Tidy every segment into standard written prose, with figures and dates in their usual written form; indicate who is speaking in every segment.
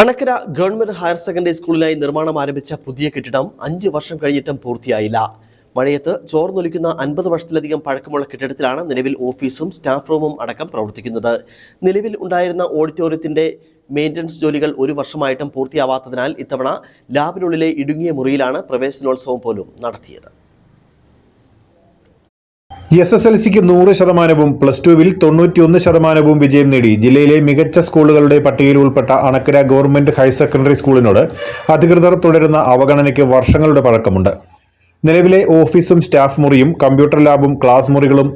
Speaker 1: Anakkara government higher secondary സ്കൂളിനായി നിർമ്മാണം ആരംഭിച്ച പുതിയ കെട്ടിടം 5 വർഷം കഴിഞ്ഞിട്ടും പൂർത്തിയായില്ല. മഴയത്ത് ചോർന്നൊലിക്കുന്ന 50 വർഷത്തിലധികം പഴക്കമുള്ള കെട്ടിടത്തിലാണ് നിലവിൽ ഓഫീസും സ്റ്റാഫ് റൂമും അടക്കം പ്രവർത്തിക്കുന്നത്. നിലവിൽ ഉണ്ടായിരുന്ന ഓഡിറ്റോറിയത്തിന്റെ മെയിൻ്റനൻസ് ജോലികൾ 1 വർഷമായിട്ടും പൂർത്തിയാവാത്തതിനാൽ ഇത്തവണ ലാബിനുള്ളിലെ ഇടുങ്ങിയ മുറിയിലാണ് പ്രവേശനോത്സവം പോലും നടത്തിയത്.
Speaker 2: SSLCക്ക് 100%, +2വിൽ 91% വിജയം നേടി ജില്ലയിലെ മികച്ച സ്കൂളുകളുടെ പട്ടികയിൽ ഉൾപ്പെട്ട അണക്കര ഗവൺമെന്റ് ഹയർ സെക്കൻഡറി സ്കൂളിനോട് അധികൃതർ തുടരുന്ന അവഗണനയ്ക്ക് വർഷങ്ങളുടെ പഴക്കമുണ്ട്. നിലവിലെ ഓഫീസും സ്റ്റാഫ് മുറിയും കമ്പ്യൂട്ടർ ലാബും ക്ലാസ് മുറികളും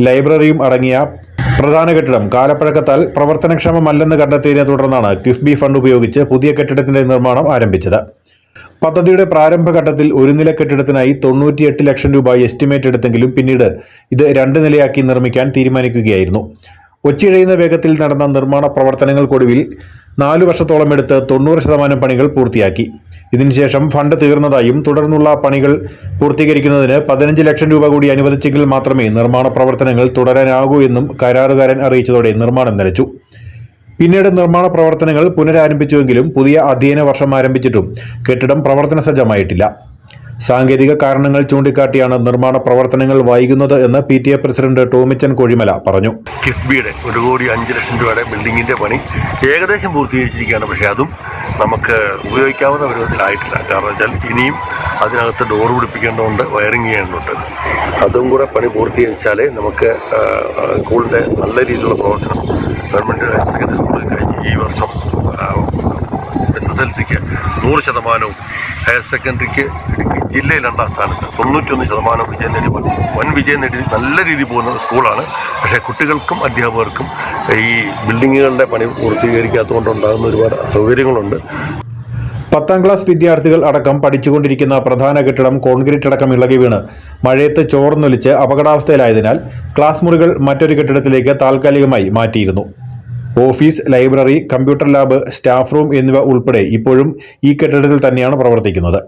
Speaker 2: ലൈബ്രറിയും അടങ്ങിയ പ്രധാന കെട്ടിടം കാലപ്പഴക്കത്താൽ പ്രവർത്തനക്ഷമമല്ലെന്ന് കണ്ടെത്തിയതിനെ തുടർന്നാണ് കിഫ്ബി ഫണ്ട് ഉപയോഗിച്ച് പുതിയ കെട്ടിടത്തിന്റെ നിർമ്മാണം ആരംഭിച്ചത്. പദ്ധതിയുടെ പ്രാരംഭഘട്ടത്തിൽ ഒരു നില കെട്ടിടത്തിനായി 98 ലക്ഷം രൂപ എസ്റ്റിമേറ്റ് എടുത്തെങ്കിലും പിന്നീട് ഇത് 2 നിലയാക്കി നിർമ്മിക്കാൻ തീരുമാനിക്കുകയായിരുന്നു. ഒച്ചിഴയുന്ന വേഗത്തിൽ നടന്ന നിർമ്മാണ പ്രവർത്തനങ്ങൾക്കൊടുവിൽ 4 വർഷത്തോളം എടുത്ത് 90% പണികൾ പൂർത്തിയാക്കി. ഇതിനുശേഷം ഫണ്ട് തീർന്നതായും തുടർന്നുള്ള പണികൾ പൂർത്തീകരിക്കുന്നതിന് 15 ലക്ഷം രൂപ കൂടി അനുവദിച്ചെങ്കിൽ മാത്രമേ നിർമ്മാണ പ്രവർത്തനങ്ങൾ തുടരാനാകൂ എന്നും കരാറുകാരൻ അറിയിച്ചതോടെ നിർമ്മാണം നിലച്ചു. പിന്നീട് നിർമ്മാണ പ്രവർത്തനങ്ങൾ പുനരാരംഭിച്ചുവെങ്കിലും പുതിയ അധ്യയന വർഷം ആരംഭിച്ചിട്ടും കെട്ടിടം പ്രവർത്തന സജ്ജമായിട്ടില്ല. സാങ്കേതിക കാരണങ്ങൾ ചൂണ്ടിക്കാട്ടിയാണ് നിർമ്മാണ പ്രവർത്തനങ്ങൾ വൈകുന്നത് എന്ന് PTA പ്രസിഡന്റ് ടോമിച്ചൻ കോഴിമല പറഞ്ഞു.
Speaker 3: കിഫ്ബിയുടെ 1,05,00,000 രൂപയുടെ ബിൽഡിങ്ങിന്റെ പണി ഏകദേശം പൂർത്തീകരിച്ചിരിക്കുകയാണ്. പക്ഷേ അതും നമുക്ക് ഉപയോഗിക്കാവുന്ന പരുവത്തിലായിട്ടില്ല. കാരണം വെച്ചാൽ ഇനിയും അതിനകത്ത് ഡോർ പിടിപ്പിക്കേണ്ടതുണ്ട്, വയറിങ് ചെയ്യേണ്ടതുണ്ട്. അതും കൂടെ പണി പൂർത്തീകരിച്ചാലേ നമുക്ക് സ്കൂളിൻ്റെ നല്ല രീതിയിലുള്ള പ്രവർത്തനം ഗവൺമെൻറ് ഹയർ സെക്കൻഡറി സ്കൂളിൽ കഴിഞ്ഞ് ഈ വർഷം SSLCക്ക് 100%, ഹയർ സെക്കൻഡറിക്ക് ജില്ലയിൽ 2ാം സ്ഥാനത്ത് 91% വിജയം നേടി, വൻ വിജയം നേടി നല്ല രീതിയിൽ പോകുന്ന സ്കൂളാണ്. പക്ഷേ കുട്ടികൾക്കും അധ്യാപകർക്കും ഈ ബിൽഡിങ്ങുകളുടെ പണി പൂർത്തീകരിക്കാത്തതുകൊണ്ടുണ്ടാകുന്ന ഒരുപാട് അസൗകര്യങ്ങളുണ്ട്.
Speaker 2: 10ാം ക്ലാസ് വിദ്യാർത്ഥികൾ അടക്കം പഠിച്ചുകൊണ്ടിരിക്കുന്ന പ്രധാന കെട്ടിടം കോൺക്രീറ്റ് അടക്കം ഇളകി വീണ് മഴയത്ത് ചോർന്നൊലിച്ച് അപകടാവസ്ഥയിലായതിനാൽ ക്ലാസ് മുറികൾ മറ്റൊരു കെട്ടിടത്തിലേക്ക് താൽക്കാലികമായി മാറ്റിയിരുന്നു. Office, library, computer lab, staff room എന്നിവ ഉൾപ്പെടെ ഇപ്പോഴും ഈ കെട്ടിടത്തിൽ തന്നെയാണ് പ്രവർത്തിക്കുന്നത്.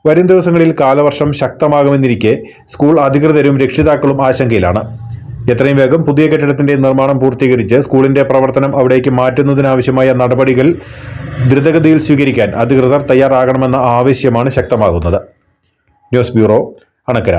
Speaker 2: വരും ദിവസങ്ങളിൽ കാലവർഷം ശക്തമാകുമെന്നിരിക്കെ സ്കൂൾ അധികൃതരും രക്ഷിതാക്കളും ആശങ്കയിലാണ്. എത്രയും വേഗം പുതിയ കെട്ടിടത്തിന്റെ നിർമ്മാണം പൂർത്തീകരിച്ച് സ്കൂളിന്റെ പ്രവർത്തനം അവിടേക്ക് മാറ്റുന്നതിനാവശ്യമായ നടപടികൾ ദ്രുതഗതിയിൽ സ്വീകരിക്കാൻ അധികൃതർ തയ്യാറാകണമെന്ന ആവശ്യമാണ് ശക്തമാകുന്നത്. News bureau, Anakkara.